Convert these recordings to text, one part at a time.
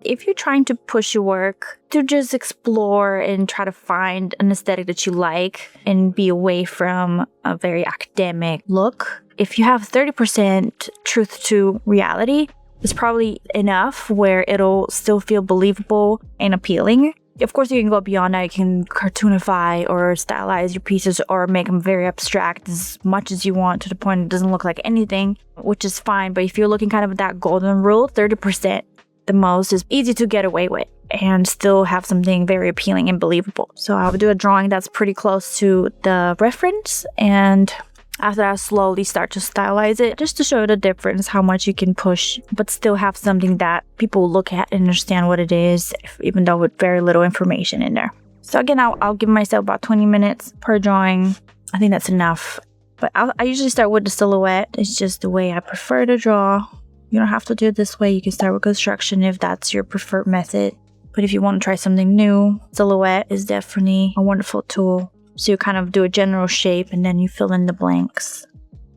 If you're trying to push your work, to just explore and try to find an aesthetic that you like and be away from a very academic look. If you have 30% truth to reality, it's probably enough where it'll still feel believable and appealing. Of course, you can go beyond that. You can cartoonify or stylize your pieces or make them very abstract as much as you want to the point it doesn't look like anything, which is fine. But if you're looking kind of at that golden rule, 30% the most is easy to get away with and still have something very appealing and believable. So I would do a drawing that's pretty close to the reference, and after that, I'll slowly start to stylize it just to show the difference, how much you can push, but still have something that people look at and understand what it is, even though with very little information in there. So again, I'll give myself about 20 minutes per drawing. I think that's enough. But I usually start with the silhouette. It's just the way I prefer to draw. You don't have to do it this way. You can start with construction if that's your preferred method. But if you want to try something new, silhouette is definitely a wonderful tool. So you kind of do a general shape and then you fill in the blanks.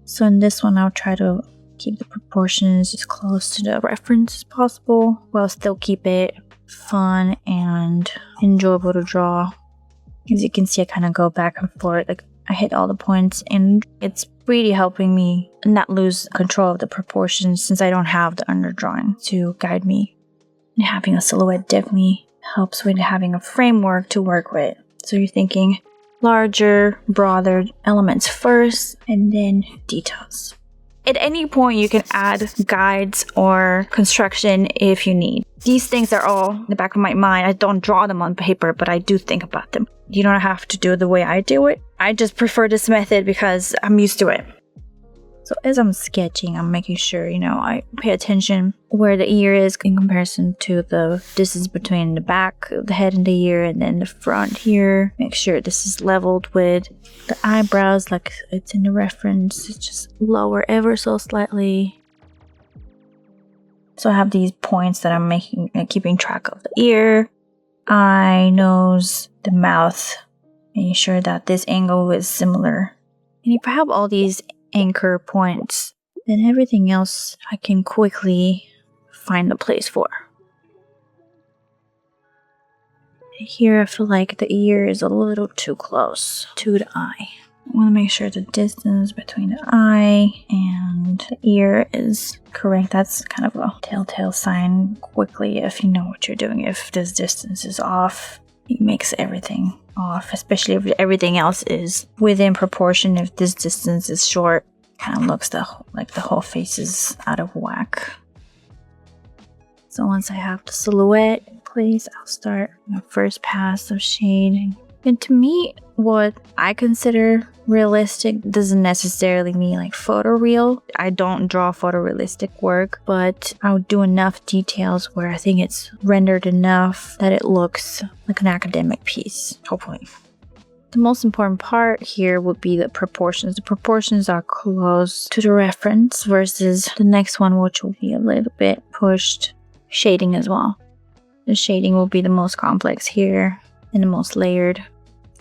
So in this one, I'll try to keep the proportions as close to the reference as possible, while still keep it fun and enjoyable to draw. As you can see, I kind of go back and forth. Like, I hit all the points, and it's really helping me not lose control of the proportions since I don't have the underdrawing to guide me. And having a silhouette definitely helps with having a framework to work with. So you're thinking larger, broader elements first, and then details. At any point, you can add guides or construction if you need. These things are all in the back of my mind. I don't draw them on paper, but I do think about them. You don't have to do it the way I do it. I just prefer this method because I'm used to it. So as I'm sketching, I'm making sure, I pay attention where the ear is in comparison to the distance between the back of the head and the ear, and then the front here. Make sure this is leveled with the eyebrows like it's in the reference. It's just lower ever so slightly. So I have these points that I'm keeping track of the ear, eye, nose, the mouth, making sure that this angle is similar. And if I have all these anchor points, then everything else I can quickly find a place for. Here I feel like the ear is a little too close to the eye. I want to make sure the distance between the eye and the ear is correct. That's kind of a telltale sign quickly if you know what you're doing. If this distance is off, it makes everything off, especially if everything else is within proportion. If this distance is short, kind of looks like the whole face is out of whack. So once I have the silhouette in place, I'll start my first pass of shading. And to me, what I consider realistic doesn't necessarily mean like photoreal. I don't draw photorealistic work, but I'll do enough details where I think it's rendered enough that it looks like an academic piece, hopefully. The most important part here would be the proportions. The proportions are close to the reference versus the next one, which will be a little bit pushed. Shading as well. The shading will be the most complex here and the most layered.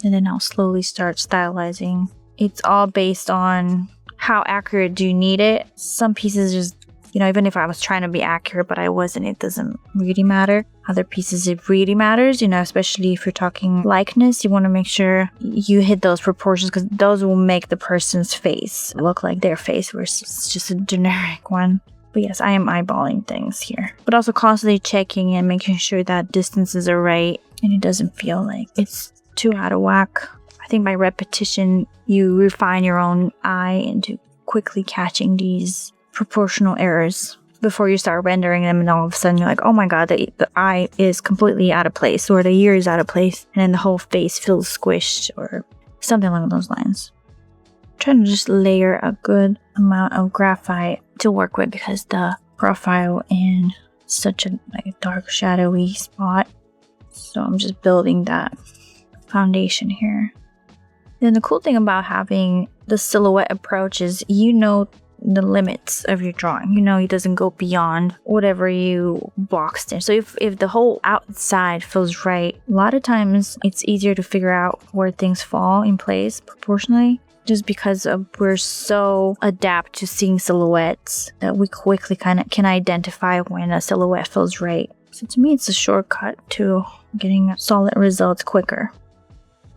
And then I'll slowly start stylizing. It's all based on how accurate do you need it. Some pieces just, even if I was trying to be accurate, but I wasn't, it doesn't really matter. Other pieces, it really matters, especially if you're talking likeness. You want to make sure you hit those proportions because those will make the person's face look like their face versus just a generic one. But yes, I am eyeballing things here. But also constantly checking and making sure that distances are right and it doesn't feel like it's too out of whack. I think by repetition, you refine your own eye into quickly catching these proportional errors before you start rendering them, and all of a sudden you're like, oh my god, the eye is completely out of place, or the ear is out of place, and then the whole face feels squished, or something along those lines. I'm trying to just layer a good amount of graphite to work with because the profile in such a dark shadowy spot. So I'm just building that foundation here. Then the cool thing about having the silhouette approach is the limits of your drawing. It doesn't go beyond whatever you boxed in. So if the whole outside feels right, a lot of times it's easier to figure out where things fall in place proportionally, just because we're so adept to seeing silhouettes that we quickly kind of can identify when a silhouette feels right. So to me, it's a shortcut to getting solid results quicker.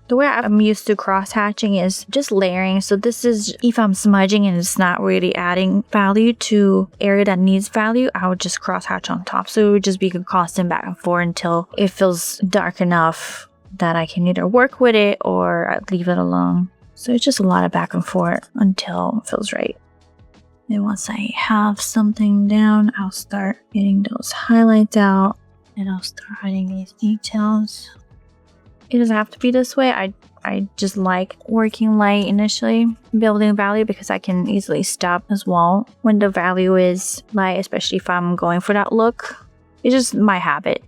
The way I'm used to cross-hatching is just layering. So this is, if I'm smudging and it's not really adding value to area that needs value, I would just cross-hatch on top. So it would just be a constant back and forth until it feels dark enough that I can either work with it or I'd leave it alone. So it's just a lot of back and forth until it feels right. Then once I have something down, I'll start getting those highlights out and I'll start hiding these details. It doesn't have to be this way. I just like working light initially, building value, because I can easily stop as well when the value is light, especially if I'm going for that look. It's just my habit.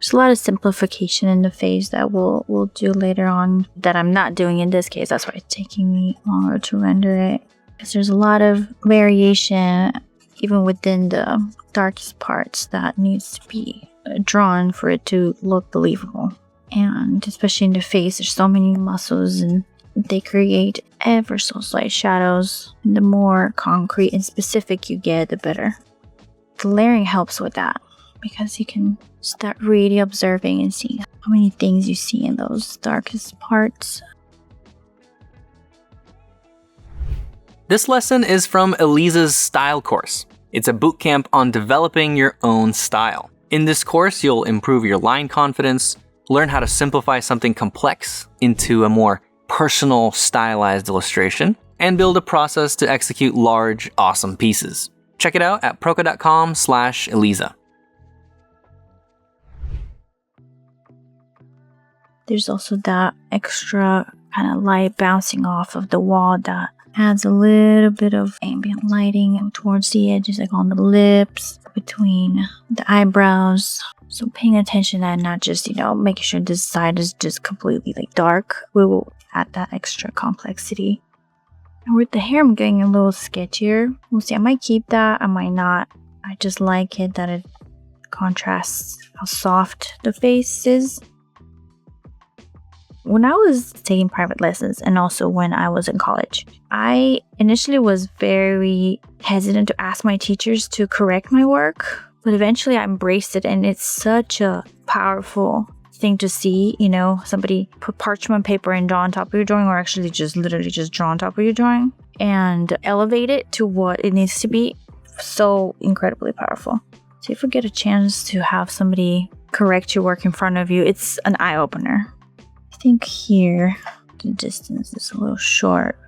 There's a lot of simplification in the face that we'll do later on that I'm not doing in this case. That's why it's taking me longer to render it. Because there's a lot of variation even within the darkest parts that needs to be drawn for it to look believable. And especially in the face, there's so many muscles and they create ever so slight shadows. And the more concrete and specific you get, the better. The layering helps with that because you can start really observing and seeing how many things you see in those darkest parts. This lesson is from Eliza's style course. It's a bootcamp on developing your own style. In this course, you'll improve your line confidence, learn how to simplify something complex into a more personal, stylized illustration, and build a process to execute large, awesome pieces. Check it out at proko.com/Eliza. There's also that extra kind of light bouncing off of the wall that adds a little bit of ambient lighting towards the edges, like on the lips, between the eyebrows. So paying attention and not just, making sure this side is just completely dark. We will add that extra complexity. And with the hair, I'm getting a little sketchier. We'll see. I might keep that. I might not. I just like it that it contrasts how soft the face is. When I was taking private lessons and also when I was in college, I initially was very hesitant to ask my teachers to correct my work. But eventually I embraced it, and it's such a powerful thing to see, somebody put parchment paper and draw on top of your drawing, or actually literally just draw on top of your drawing and elevate it to what it needs to be. So incredibly powerful. So if you get a chance to have somebody correct your work in front of you, it's an eye-opener. I think here the distance is a little short.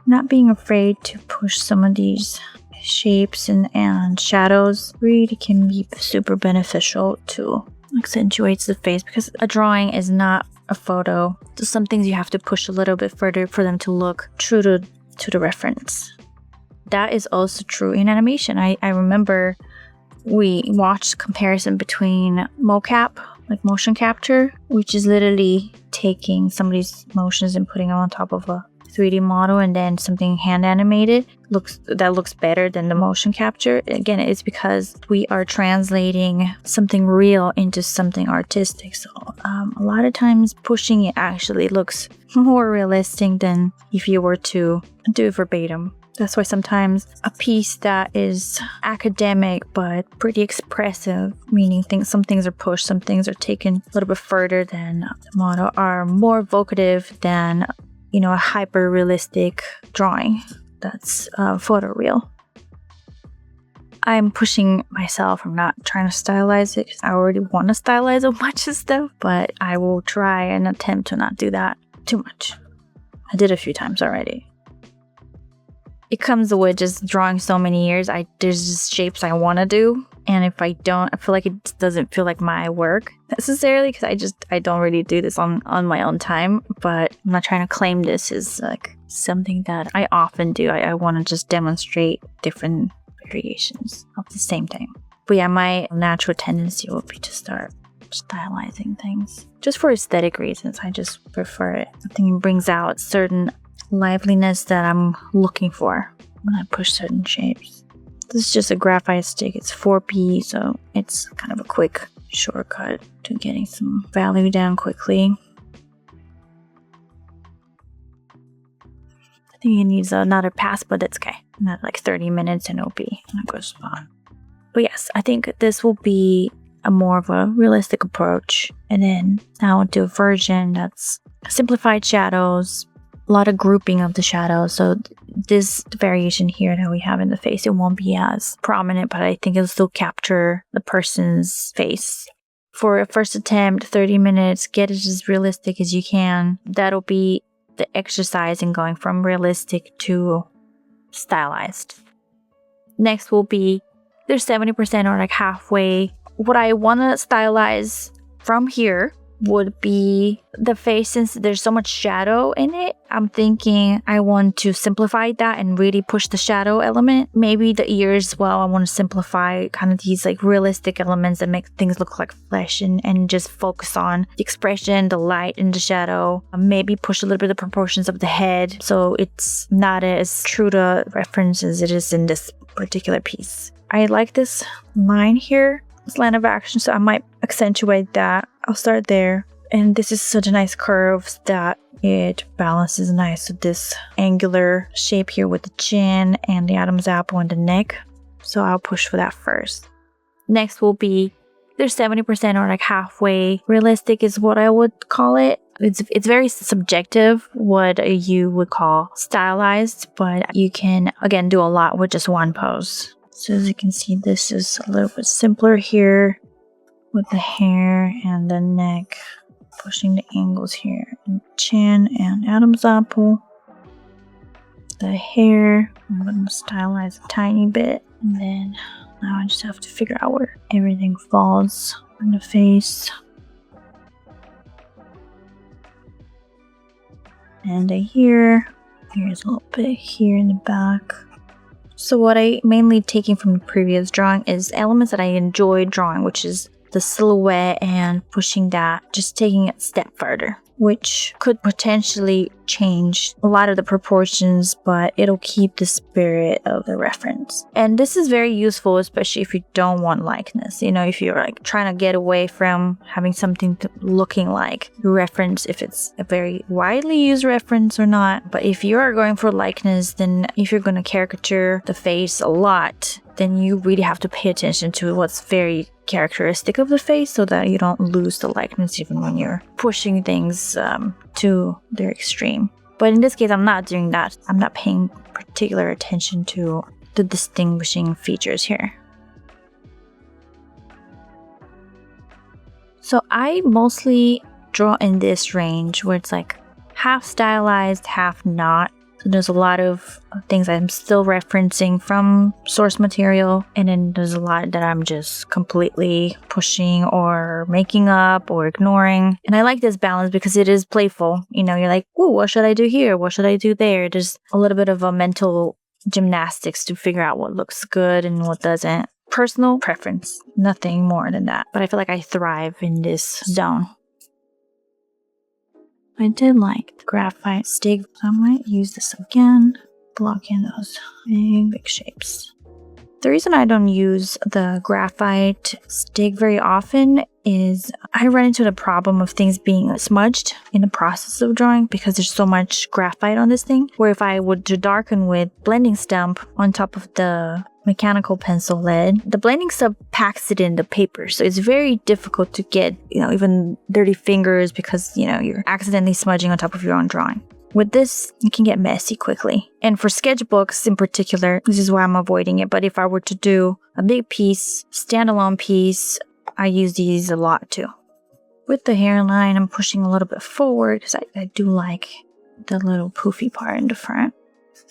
Not being afraid to push some of these shapes and shadows really can be super beneficial to accentuate the face, because a drawing is not a photo. So some things you have to push a little bit further for them to look true to the reference. That is also true in animation. I remember we watched comparison between mocap, like motion capture, which is literally taking somebody's motions and putting them on top of a 3D model, and then something hand animated that looks better than the motion capture. Again, it's because we are translating something real into something artistic. So a lot of times pushing it actually looks more realistic than if you were to do it verbatim. That's why sometimes a piece that is academic but pretty expressive, meaning some things are pushed, some things are taken a little bit further than the model, are more evocative than a hyper-realistic drawing that's photoreal. I'm pushing myself. I'm not trying to stylize it because I already want to stylize a bunch of stuff, but I will try and attempt to not do that too much. I did a few times already. It comes with just drawing so many years. There's just shapes I want to do, and if I don't, I feel like it doesn't feel like my work necessarily, because I don't really do this on my own time. But I'm not trying to claim this as like something that I often do. I want to just demonstrate different variations of the same thing. But yeah, my natural tendency will be to start stylizing things just for aesthetic reasons. I just prefer it. I think it brings out certain liveliness that I'm looking for when I push certain shapes. This is just a graphite stick. It's 4B, so it's kind of a quick shortcut to getting some value down quickly. I think it needs another pass, but that's okay. Not like 30 minutes and it'll be in a good spot. But yes, I think this will be a more of a realistic approach. And then now do a version that's simplified shadows, a lot of grouping of the shadows. So this variation here that we have in the face, it won't be as prominent, but I think it'll still capture the person's face. For a first attempt, 30 minutes, get it as realistic as you can. That'll be the exercise in going from realistic to stylized. Next will be, there's 70% or like halfway. What I want to stylize from here would be the face. Since there's so much shadow in it, I'm thinking I want to simplify that and really push the shadow element. Maybe the ears as well. I want to simplify kind of these like realistic elements that make things look like flesh, and just focus on the expression, the light, and the shadow. Maybe push a little bit of the proportions of the head so it's not as true to reference as it is in this particular piece. I like this line here, this line of action, so I might accentuate that. I'll start there. And this is such a nice curve that it balances nice with this angular shape here with the chin and the Adam's apple and the neck. So I'll push for that first. Next will be, there's 70% or like halfway. Realistic is what I would call it. It's very subjective what you would call stylized, but you can again do a lot with just one pose. So as you can see, this is a little bit simpler here with the hair and the neck, pushing the angles here, and chin and Adam's apple. The hair, I'm going to stylize a tiny bit, and then now I just have to figure out where everything falls on the face. And here's a little bit here in the back. So what I mainly taking from the previous drawing is elements that I enjoyed drawing, which is the silhouette and pushing that, just taking it a step further, which could potentially change a lot of the proportions, but it'll keep the spirit of the reference. And this is very useful, especially if you don't want likeness. You know, if you're like trying to get away from having something looking like your reference, if it's a very widely used reference or not. But if you are going for likeness, then if you're going to caricature the face a lot, then you really have to pay attention to what's very characteristic of the face so that you don't lose the likeness even when you're pushing things to their extreme. But in this case, I'm not doing that. I'm not paying particular attention to the distinguishing features here. So I mostly draw in this range where it's like half stylized, half not. So there's a lot of things I'm still referencing from source material, and then there's a lot that I'm just completely pushing or making up or ignoring. And I like this balance because it is playful. You know, you're like, oh, what should I do here? What should I do there? There's a little bit of a mental gymnastics to figure out what looks good and what doesn't. Personal preference, nothing more than that. But I feel like I thrive in this zone. I did like the graphite stick, so I might use this again, block in those big shapes. The reason I don't use the graphite stick very often is I run into the problem of things being smudged in the process of drawing because there's so much graphite on this thing, where if I would darken with blending stump on top of the mechanical pencil lead, the blending stump packs it in the paper, so it's very difficult to get, even dirty fingers because, you're accidentally smudging on top of your own drawing. With this, it can get messy quickly. And for sketchbooks in particular, this is why I'm avoiding it. But if I were to do a big piece, standalone piece, I use these a lot too. With the hairline, I'm pushing a little bit forward because I do like the little poofy part in the front.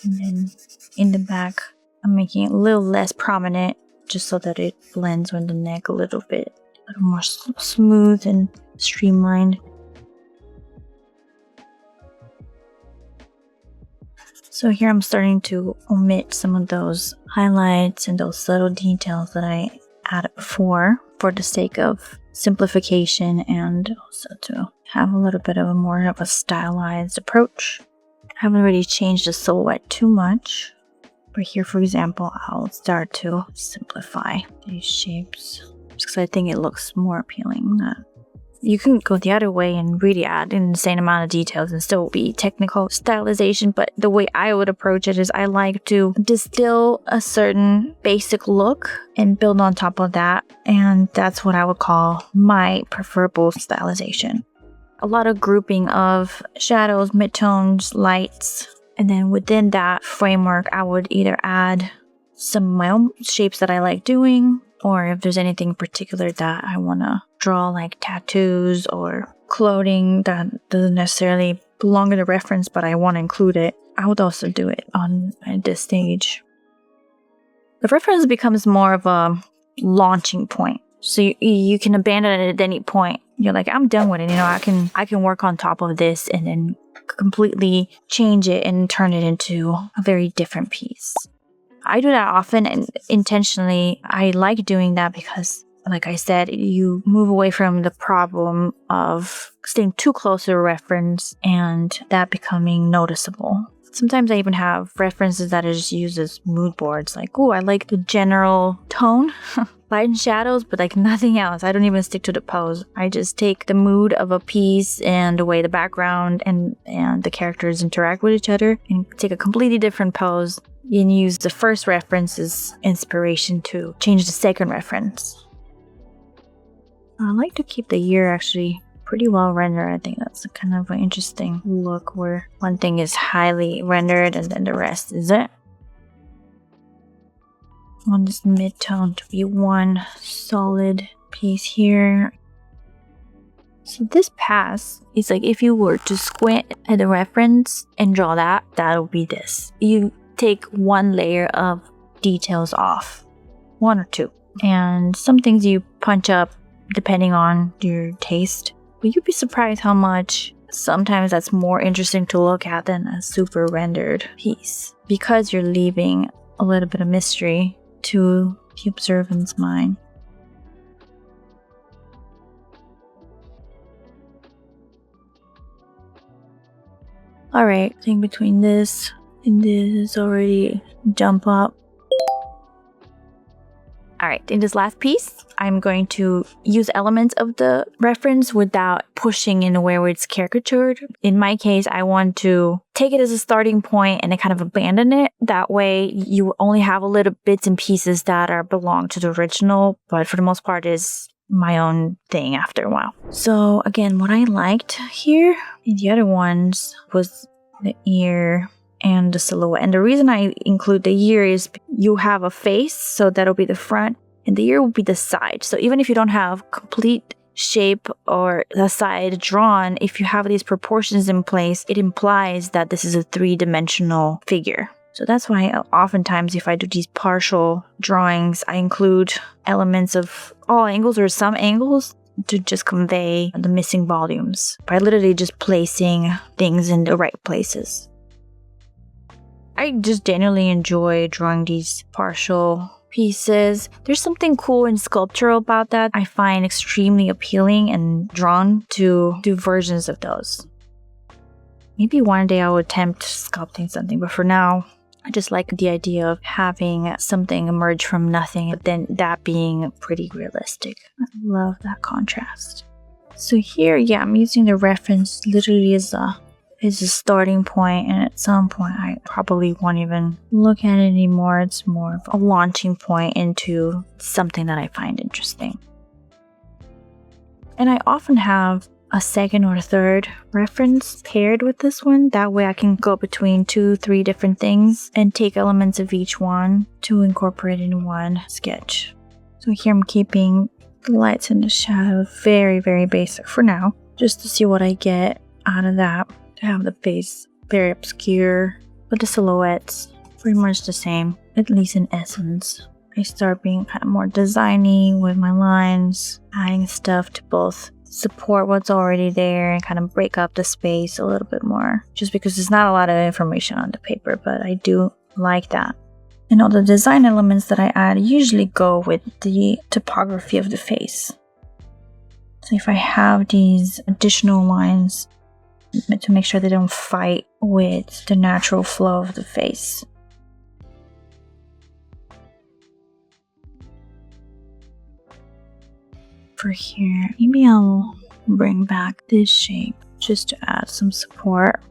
And then in the back, I'm making it a little less prominent just so that it blends with the neck a little bit. A little more smooth and streamlined. So here I'm starting to omit some of those highlights and those subtle details that I added before for the sake of simplification and also to have a little bit of a more of a stylized approach. I haven't really changed the silhouette too much. But here, for example, I'll start to simplify these shapes just because I think it looks more appealing, not You can go the other way and really add an insane amount of details and still be technical stylization, but the way I would approach it is I like to distill a certain basic look and build on top of that, and that's what I would call my preferable stylization. A lot of grouping of shadows, midtones, lights, and then within that framework I would either add some of my own shapes that I like doing, or if there's anything particular that I want to draw, like tattoos or clothing that doesn't necessarily belong in the reference but I want to include it, I would also do it at this stage. The reference becomes more of a launching point, so you can abandon it at any point. You're like, I'm done with it, I can work on top of this and then completely change it and turn it into a very different piece. I do that often and intentionally. I like doing that because, like I said, you move away from the problem of staying too close to a reference and that becoming noticeable. Sometimes I even have references that I just use as mood boards. Like, oh, I like the general tone, light and shadows, but like nothing else. I don't even stick to the pose. I just take the mood of a piece and the way the background and the characters interact with each other and take a completely different pose and use the first reference as inspiration to change the second reference. I like to keep the ear actually pretty well rendered. I think that's kind of an interesting look where one thing is highly rendered and then the rest isn't. I want this mid-tone to be one solid piece here. So this pass is like if you were to squint at the reference and draw that would be this. You take one layer of details off, one or two, and some things you punch up depending on your taste. But you'd be surprised how much sometimes that's more interesting to look at than a super rendered piece, because you're leaving a little bit of mystery to the observant's mind. Alright, I think between this and this already jump up. Alright, in this last piece, I'm going to use elements of the reference without pushing in a way where it's caricatured. In my case, I want to take it as a starting point and then kind of abandon it. That way, you only have a little bits and pieces that belong to the original, but for the most part is my own thing after a while. So again, what I liked here in the other ones was the ear and the silhouette. And the reason I include the ear is you have a face, so that'll be the front, and the ear will be the side. So even if you don't have complete shape or the side drawn, if you have these proportions in place, it implies that this is a three-dimensional figure. So that's why oftentimes if I do these partial drawings, I include elements of all angles or some angles to just convey the missing volumes by literally just placing things in the right places. I just genuinely enjoy drawing these partial pieces. There's something cool and sculptural about that. I find extremely appealing and drawn to do versions of those. Maybe one day I will attempt sculpting something, but for now, I just like the idea of having something emerge from nothing, but then that being pretty realistic. I love that contrast. So here, yeah, I'm using the reference literally as a starting point, and at some point I probably won't even look at it anymore. It's more of a launching point into something that I find interesting. And I often have a second or third reference paired with this one. That way I can go between 2-3 different things and take elements of each one to incorporate in one sketch. So here I'm keeping the lights and the shadows very, very basic for now, just to see what I get out of that. To have the face very obscure, but the silhouettes pretty much the same, at least in essence. I start being kind of more designy with my lines, adding stuff to both support what's already there and kind of break up the space a little bit more, just because there's not a lot of information on the paper, but I do like that. And all the design elements that I add usually go with the topography of the face. So if I have these additional lines to make sure they don't fight with the natural flow of the face. For here, maybe I'll bring back this shape just to add some support.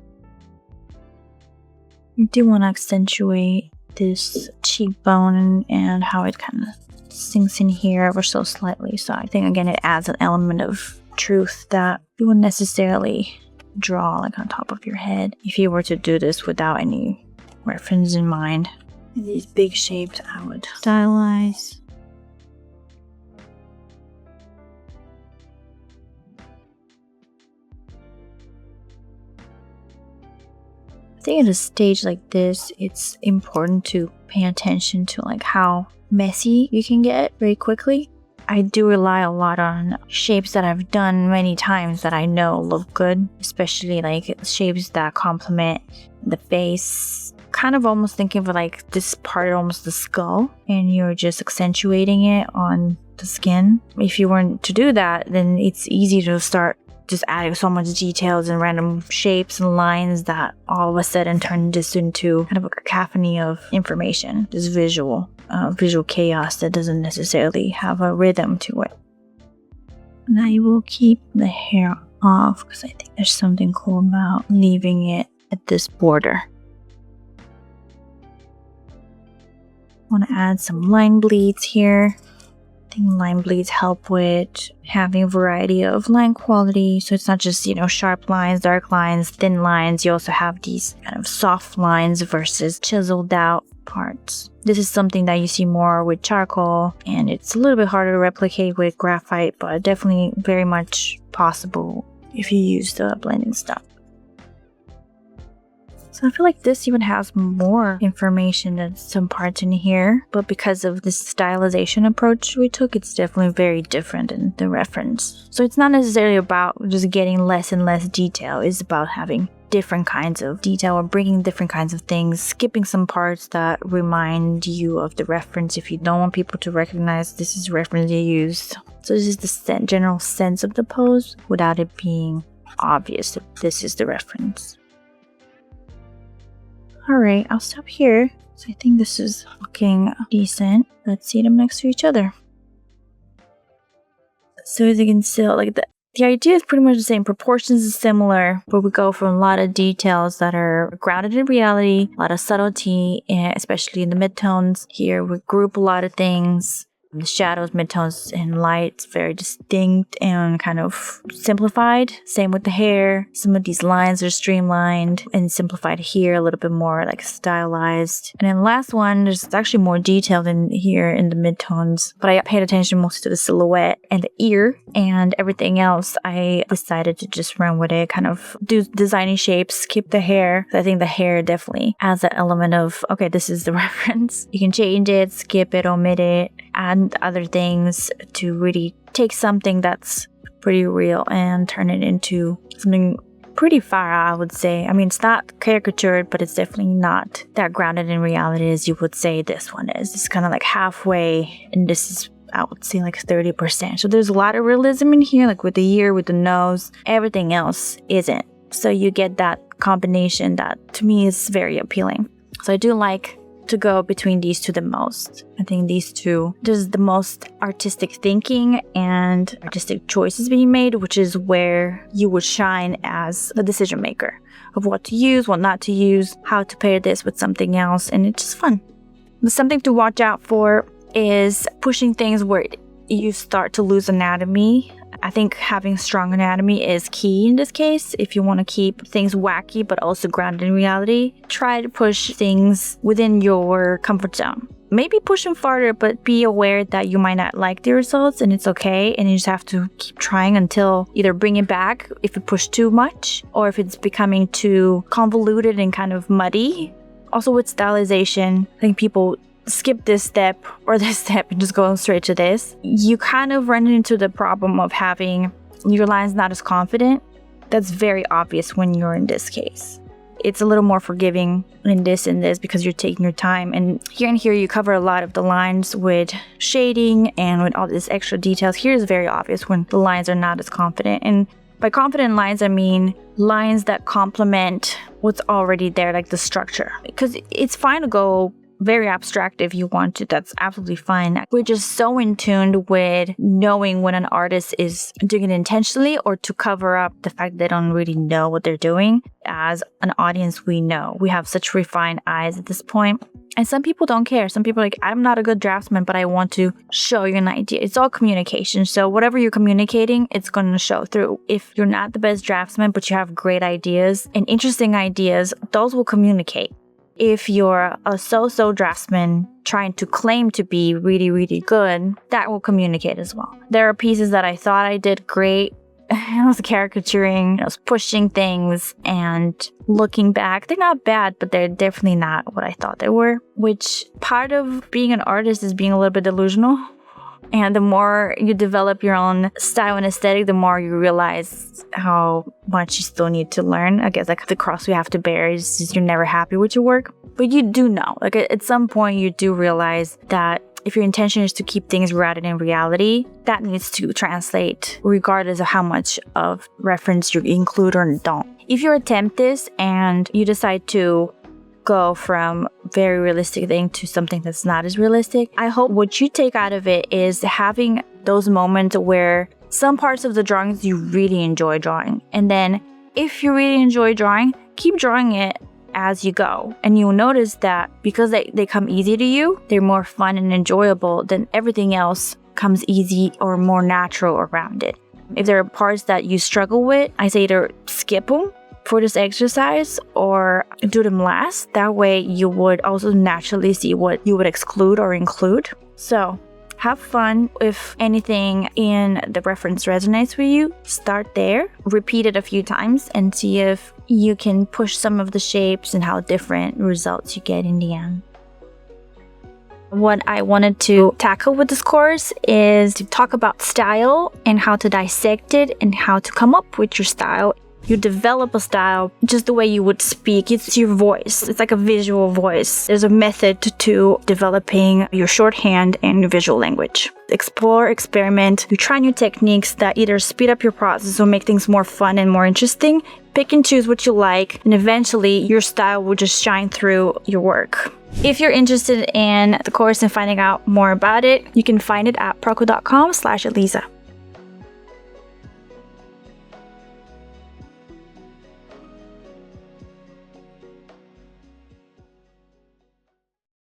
You do want to accentuate this cheekbone and how it kind of sinks in here ever so slightly. So I think again it adds an element of truth that you wouldn't necessarily draw like on top of your head if you were to do this without any reference in mind. And these big shapes I would stylize. I think at a stage like this, it's important to pay attention to like how messy you can get very quickly. I do rely a lot on shapes that I've done many times that I know look good, especially like shapes that complement the face. Kind of almost thinking of like this part, almost the skull, and you're just accentuating it on the skin. If you weren't to do that, then it's easy to start just adding so much details and random shapes and lines that all of a sudden turn this into kind of a cacophony of information, this visual chaos that doesn't necessarily have a rhythm to it. And I will keep the hair off because I think there's something cool about leaving it at this border. I want to add some line bleeds here. I think line bleeds help with having a variety of line quality. So it's not just, sharp lines, dark lines, thin lines. You also have these kind of soft lines versus chiseled out parts. This is something that you see more with charcoal, and it's a little bit harder to replicate with graphite, but definitely very much possible if you use the blending stuff. So I feel like this even has more information than some parts in here, but because of this stylization approach we took, it's definitely very different in the reference. So it's not necessarily about just getting less and less detail, it's about having different kinds of detail or bringing different kinds of things, skipping some parts that remind you of the reference if you don't want people to recognize this is the reference you used. So this is the general sense of the pose without it being obvious that this is the reference. Alright, I'll stop here. So I think this is looking decent. Let's see them next to each other. So as you can see, like the idea is pretty much the same. Proportions is similar, but we go from a lot of details that are grounded in reality, a lot of subtlety, especially in the midtones. Here we group a lot of things. The shadows, midtones, and lights very distinct and kind of simplified. Same with the hair. Some of these lines are streamlined and simplified here, a little bit more like stylized. And then the last one, there's actually more detailed in here in the midtones, but I paid attention mostly to the silhouette and the ear, and everything else I decided to just run with it, kind of do designy shapes, skip the hair. I think the hair definitely adds that element of, okay, this is the reference. You can change it, skip it, omit it, add other things to really take something that's pretty real and turn it into something pretty far, I would say. I mean, it's not caricatured, but it's definitely not that grounded in reality as you would say this one is. It's kind of like halfway, and this is, I would say, like 30%. So there's a lot of realism in here, like with the ear, with the nose. Everything else isn't. So you get that combination that to me is very appealing. So I do like to go between these two the most. I think these two, there's the most artistic thinking and artistic choices being made, which is where you would shine as the decision maker of what to use, what not to use, how to pair this with something else, and it's just fun. But something to watch out for is pushing things where you start to lose anatomy. I think having strong anatomy is key in this case. If you want to keep things wacky but also grounded in reality, try to push things within your comfort zone. Maybe push them farther, but be aware that you might not like the results, and it's okay, and you just have to keep trying until either bring it back if you push too much or if it's becoming too convoluted and kind of muddy. Also with stylization, I think people skip this step or this step and just go straight to this. You kind of run into the problem of having your lines not as confident. That's very obvious when you're in this case. It's a little more forgiving in this and this because you're taking your time. And here you cover a lot of the lines with shading and with all this extra details. Here is very obvious when the lines are not as confident. And by confident lines, I mean lines that complement what's already there, like the structure. Because it's fine to go very abstract if you want to. That's absolutely fine. We're just so in tune with knowing when an artist is doing it intentionally or to cover up the fact they don't really know what they're doing. As an audience, we know. We have such refined eyes at this point. And some people don't care. Some people are like, I'm not a good draftsman, but I want to show you an idea. It's all communication. So whatever you're communicating, it's going to show through. If you're not the best draftsman, but you have great ideas and interesting ideas, those will communicate. If you're a so-so draftsman trying to claim to be really, really good, that will communicate as well. There are pieces that I thought I did great. I was caricaturing, I was pushing things, and looking back, they're not bad, but they're definitely not what I thought they were. Which part of being an artist is being a little bit delusional. And the more you develop your own style and aesthetic, the more you realize how much you still need to learn. I guess like the cross we have to bear is just you're never happy with your work. But you do know, like at some point you do realize that if your intention is to keep things rooted in reality, that needs to translate regardless of how much of reference you include or don't. If you attempt this and you decide to go from very realistic thing to something that's not as realistic, I hope what you take out of it is having those moments where some parts of the drawings you really enjoy drawing. And then if you really enjoy drawing, keep drawing it as you go. And you'll notice that because they come easy to you, they're more fun and enjoyable, then everything else comes easy or more natural around it. If there are parts that you struggle with, I say either skip them for this exercise or do them last. That way you would also naturally see what you would exclude or include. So have fun. If anything in the reference resonates with you, start there, repeat it a few times and see if you can push some of the shapes and how different results you get in the end. What I wanted to tackle with this course is to talk about style and how to dissect it and how to come up with your style. You develop a style just the way you would speak. It's your voice. It's like a visual voice. There's a method to developing your shorthand and your visual language. Explore, experiment. You try new techniques that either speed up your process or make things more fun and more interesting. Pick and choose what you like, and eventually your style will just shine through your work. If you're interested in the course and finding out more about it, you can find it at proko.com/Elisa.